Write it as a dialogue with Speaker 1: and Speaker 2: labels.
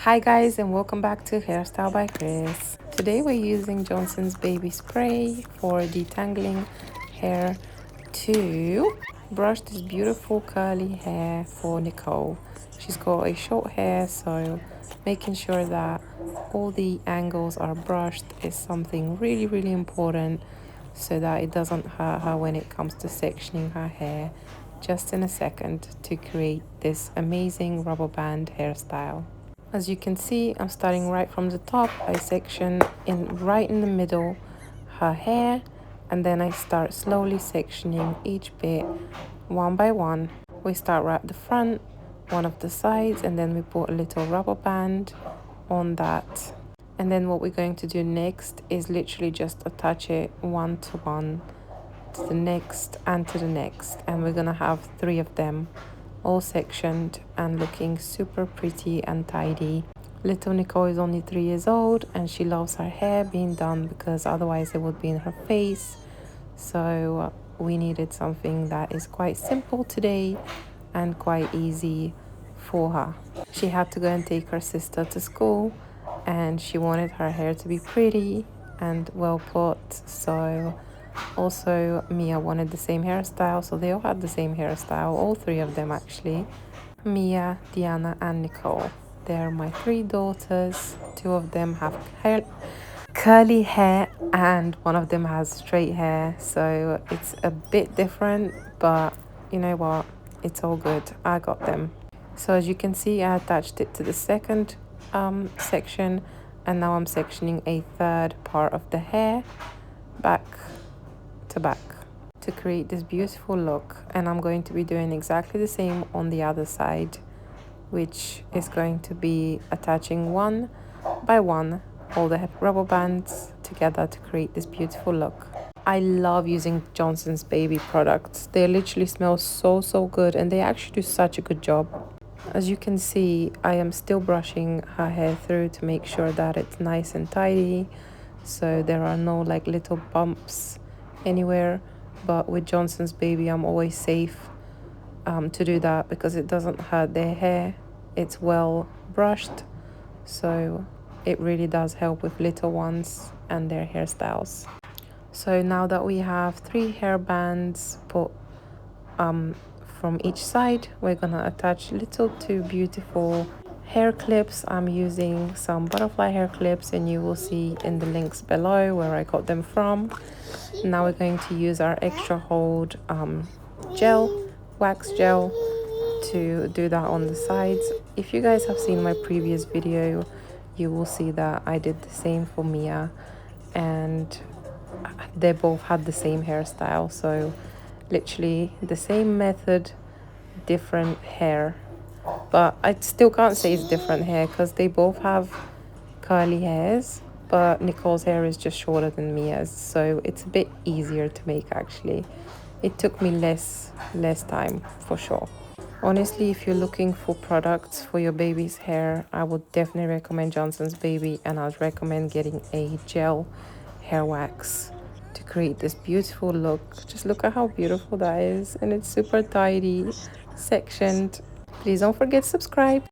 Speaker 1: Hi guys, and welcome back to Hairstyle by Hris. Today we're using Johnson's baby spray for detangling hair to brush this beautiful curly hair for Nicole. She's got a short hair, so making sure that all the angles are brushed is something really important so that it doesn't hurt her when it comes to sectioning her hair. Just in a second to create this amazing rubber band hairstyle. As you can see, I'm starting right from the top. I section right in the middle her hair, and then I start slowly sectioning each bit one by one. We start right at the front, one of the sides, and then we put a little rubber band on that. And then what we're going to do next is literally just attach it one to one to the next and to the next, and we're gonna have 3 of them all sectioned and looking super pretty and tidy. Little Nicole is only 3 years old and she loves her hair being done because otherwise it would be in her face, so we needed something that is quite simple today and quite easy for her. She had to go and take her sister to school and she wanted her hair to be pretty and well put, so also Mia wanted the same hairstyle, so they all had the same hairstyle, all 3 of them actually. Mia, Diana and Nicole. They're my 3 daughters. 2 of them have curly hair and one of them has straight hair, so it's a bit different, but you know what, it's all good. I got them. So as you can see, I attached it to the second section, and now I'm sectioning a third part of the hair back to back to create this beautiful look. And I'm going to be doing exactly the same on the other side, which is going to be attaching one by one all the rubber bands together to create this beautiful look. I love using Johnson's baby products. They literally smell so good and they actually do such a good job. As you can see, I am still brushing her hair through to make sure that it's nice and tidy, so there are no like little bumps anywhere. But with Johnson's baby, I'm always safe to do that because it doesn't hurt their hair. It's well brushed, so it really does help with little ones and their hairstyles. So now that we have 3 hair bands put from each side, we're gonna attach little 2 beautiful hair clips. I'm using some butterfly hair clips and you will see in the links below where I got them from. Now we're going to use our extra hold wax gel to do that on the sides. If you guys have seen my previous video, you will see that I did the same for Mia and they both had the same hairstyle, so literally the same method, different hair. But I still can't say it's different hair because they both have curly hairs, but Nicole's hair is just shorter than Mia's, so it's a bit easier to make actually. It took me less time for sure. Honestly, if you're looking for products for your baby's hair, I would definitely recommend Johnson's Baby, and I'd recommend getting a gel hair wax to create this beautiful look. Just look at how beautiful that is, and it's super tidy, sectioned. Please don't forget to subscribe.